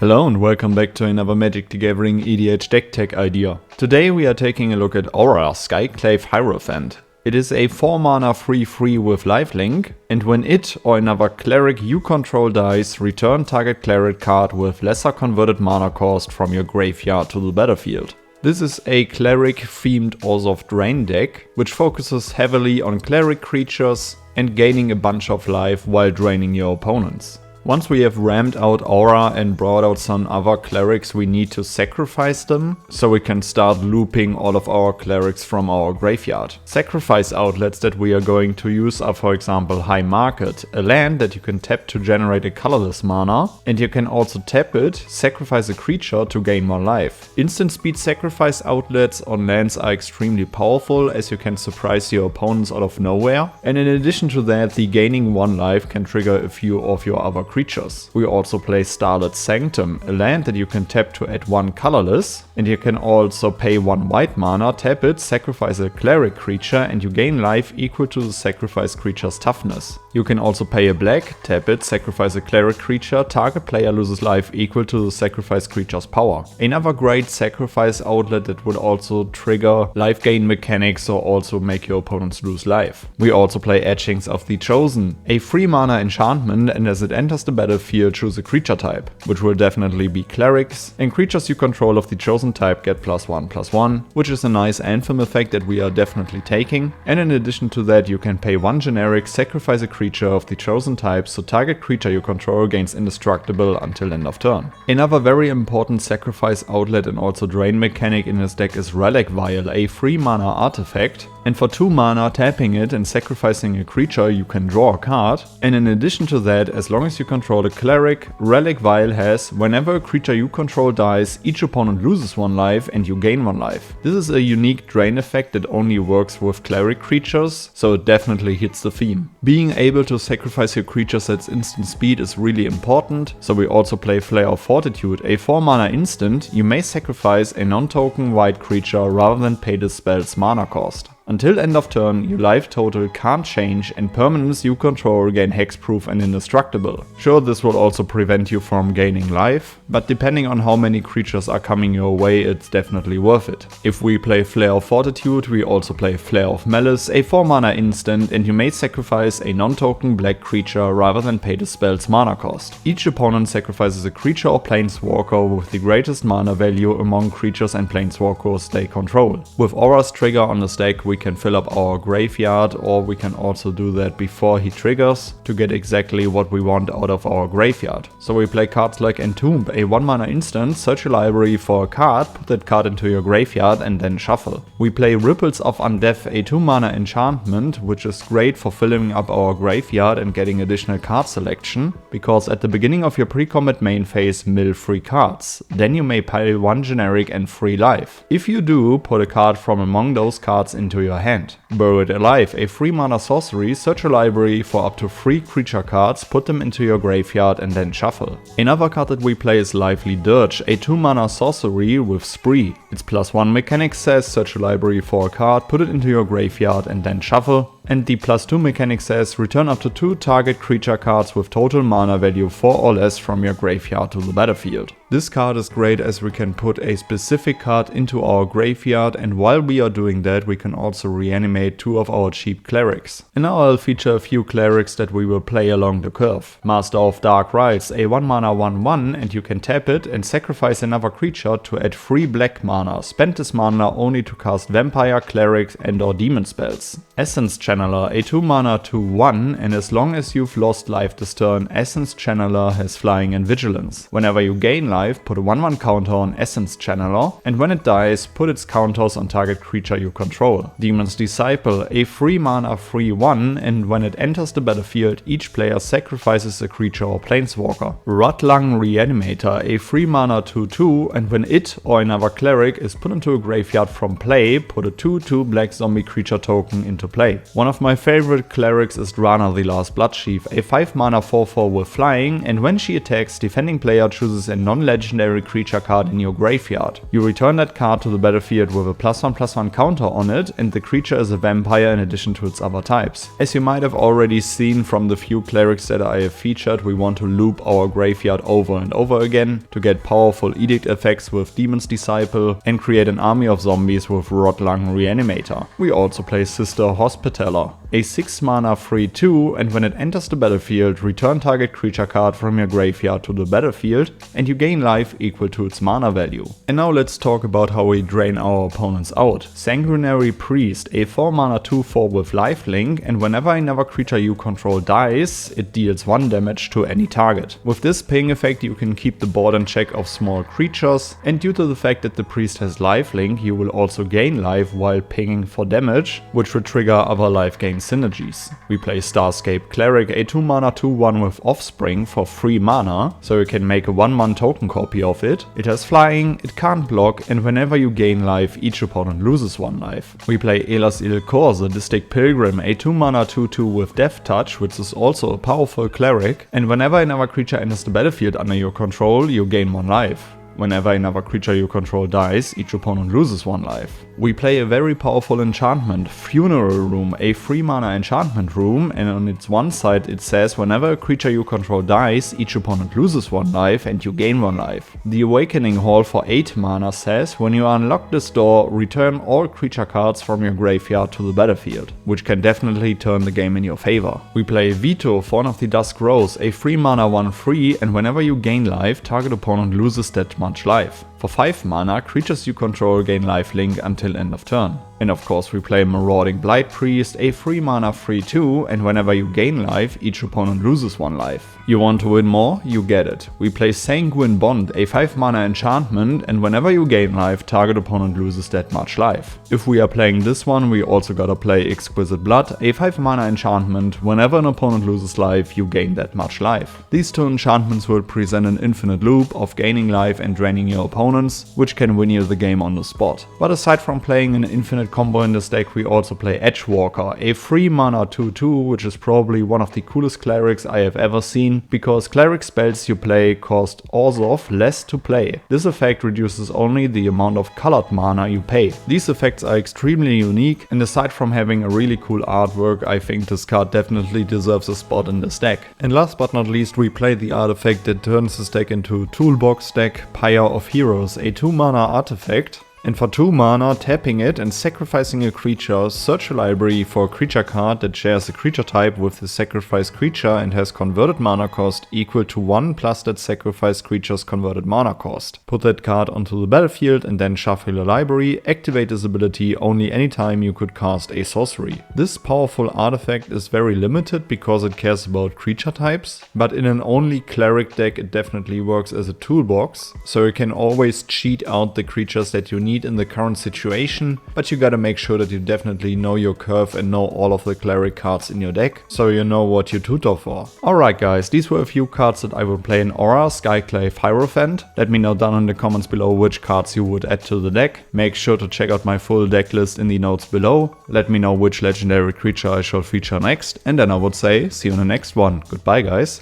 Hello and welcome back to another Magic the Gathering EDH deck tech idea. Today we are taking a look at Orah, Skyclave Hierophant. It is a 4 mana 3/3 with lifelink, and when it or another cleric you control dies, return target cleric card with lesser converted mana cost from your graveyard to the battlefield. This is a cleric themed Orzhov Drain deck, which focuses heavily on cleric creatures and gaining a bunch of life while draining your opponents. Once we have rammed out Orah and brought out some other clerics, we need to sacrifice them, so we can start looping all of our clerics from our graveyard. Sacrifice outlets that we are going to use are, for example, High Market, a land that you can tap to generate a colorless mana, and you can also tap it, sacrifice a creature to gain more life. Instant speed sacrifice outlets on lands are extremely powerful, as you can surprise your opponents out of nowhere, and in addition to that, the gaining 1 life can trigger a few of your other creatures. We also play Starlit Sanctum, a land that you can tap to add 1 colorless, and you can also pay 1 white mana, tap it, sacrifice a cleric creature, and you gain life equal to the sacrificed creature's toughness. You can also pay a black, tap it, sacrifice a cleric creature, target player loses life equal to the sacrificed creature's power. Another great sacrifice outlet that would also trigger life gain mechanics or also make your opponents lose life. We also play Etchings of the Chosen, a 3 mana enchantment, and as it enters the battlefield, choose a creature type, which will definitely be clerics, and creatures you control of the chosen type get +1/+1, which is a nice anthem effect that we are definitely taking. And in addition to that, you can pay 1 generic, sacrifice a creature of the chosen type, so target creature you control gains indestructible until end of turn. Another very important sacrifice outlet and also drain mechanic in this deck is Relic Vial, a 3 mana artifact, and for 2 mana tapping it and sacrificing a creature you can draw a card, and in addition to that, as long as you control a cleric, Relic Vial has, whenever a creature you control dies, each opponent loses 1 life and you gain 1 life. This is a unique drain effect that only works with cleric creatures, so it definitely hits the theme. Being able to sacrifice your creatures at instant speed is really important, so we also play Flare of Fortitude, a 4 mana instant. You may sacrifice a non-token white creature rather than pay the spell's mana cost. Until end of turn, your life total can't change and permanents you control gain hexproof and indestructible. Sure, this will also prevent you from gaining life, but depending on how many creatures are coming your way, it's definitely worth it. If we play Flare of Fortitude, we also play Flare of Malice, a 4 mana instant, and you may sacrifice a non-token black creature rather than pay the spell's mana cost. Each opponent sacrifices a creature or planeswalker with the greatest mana value among creatures and planeswalkers they control. With Orah's trigger on the stack, we can fill up our graveyard, or we can also do that before he triggers to get exactly what we want out of our graveyard. So we play cards like Entomb, a 1 mana instant, search a library for a card, put that card into your graveyard and then shuffle. We play Ripples of Undeath, a 2 mana enchantment, which is great for filling up our graveyard and getting additional card selection, because at the beginning of your pre-combat main phase, mill 3 cards. Then you may pile 1 generic and 3 life. If you do, put a card from among those cards into your hand. Buried Alive, a 3 mana sorcery, search a library for up to 3 creature cards, put them into your graveyard and then shuffle. Another card that we play is Lively Dirge, a 2 mana sorcery with Spree. Its +1 mechanic says search a library for a card, put it into your graveyard and then shuffle. And the +2 mechanic says return up to 2 target creature cards with total mana value 4 or less from your graveyard to the battlefield. This card is great as we can put a specific card into our graveyard, and while we are doing that we can also reanimate 2 of our cheap clerics. And now I'll feature a few clerics that we will play along the curve. Master of Dark Rites, a 1 mana 1/1, and you can tap it and sacrifice another creature to add 3 black mana. Spend this mana only to cast vampire, cleric and or demon spells. Essence Channeler, a 2 mana 2/1, and as long as you've lost life this turn, Essence Channeler has flying and vigilance. Whenever you gain life, put a 1/1 counter on Essence Channeler, and when it dies, put its counters on target creature you control. Demon's Disciple, a 3 mana 3/1, and when it enters the battlefield, each player sacrifices a creature or planeswalker. Rudlung Reanimator, a 3 mana 2/2, and when it or another cleric is put into a graveyard from play, put a 2/2 black zombie creature token into play. One of my favorite clerics is Drana the Last Bloodchief, a 5 mana 4/4 with flying, and when she attacks, defending player chooses a non-legendary creature card in your graveyard. You return that card to the battlefield with a +1/+1 counter on it, and the creature is a vampire in addition to its other types. As you might have already seen from the few clerics that I have featured, we want to loop our graveyard over and over again to get powerful edict effects with Demon's Disciple and create an army of zombies with Rotlung Reanimator. We also play Sister Hospitaller, a 6 mana 3/2, and when it enters the battlefield, return target creature card from your graveyard to the battlefield and you gain life equal to its mana value. And now let's talk about how we drain our opponents out. Sanguinary Priest, a 4 mana 2/4 with lifelink, and whenever another creature you control dies, it deals 1 damage to any target. With this ping effect you can keep the board in check of small creatures, and due to the fact that the priest has lifelink, you will also gain life while pinging for damage, which will trigger other life gain synergies. We play Starscape Cleric, a 2 mana 2/1 with Offspring for 3 mana, so you can make a 1/1 token copy of it. It has flying, it can't block, and whenever you gain life, each opponent loses 1 life. We play Elas Il-Kor, the Distic Pilgrim, a 2 mana 2/2 with Death Touch, which is also a powerful cleric, and whenever another creature enters the battlefield under your control, you gain 1 life. Whenever another creature you control dies, each opponent loses 1 life. We play a very powerful enchantment, Funeral Room, a 3 mana enchantment room, and on its one side it says whenever a creature you control dies, each opponent loses 1 life and you gain 1 life. The Awakening Hall for 8 mana says when you unlock this door, return all creature cards from your graveyard to the battlefield, which can definitely turn the game in your favor. We play Veto, Fawn of the Dusk Rose, a 3 mana 1/3, and whenever you gain life, target opponent loses that much life. For 5 mana, creatures you control gain lifelink until end of turn. And of course we play Marauding Blight Priest, a 3 mana 3/2, and whenever you gain life, each opponent loses 1 life. You want to win more? You get it. We play Sanguine Bond, a 5 mana enchantment, and whenever you gain life, target opponent loses that much life. If we are playing this one, we also gotta play Exquisite Blood, a 5 mana enchantment. Whenever an opponent loses life, you gain that much life. These 2 enchantments will present an infinite loop of gaining life and draining your opponents, which can win you the game on the spot. But aside from playing an infinite combo in this deck, we also play Edgewalker, a 3 mana 2/2, which is probably one of the coolest clerics I have ever seen, because cleric spells you play cost Orzhov less to play. This effect reduces only the amount of colored mana you pay. These effects are extremely unique, and aside from having a really cool artwork, I think this card definitely deserves a spot in this deck. And last but not least, we play the artifact that turns this deck into a toolbox deck, Pyre of Heroes, a 2 mana artifact. And for 2 mana, tapping it and sacrificing a creature, search a library for a creature card that shares a creature type with the sacrificed creature and has converted mana cost equal to 1 plus that sacrificed creature's converted mana cost. Put that card onto the battlefield and then shuffle your library. Activate this ability only anytime you could cast a sorcery. This powerful artifact is very limited because it cares about creature types, but in an only cleric deck it definitely works as a toolbox, so you can always cheat out the creatures that you need in the current situation, but you gotta make sure that you definitely know your curve and know all of the cleric cards in your deck, so you know what you tutor for. Alright guys, these were a few cards that I will play in Orah, Skyclave Hierophant. Let me know down in the comments below which cards you would add to the deck. Make sure to check out my full deck list in the notes below. Let me know which legendary creature I shall feature next, and then I would say see you in the next one. Goodbye guys.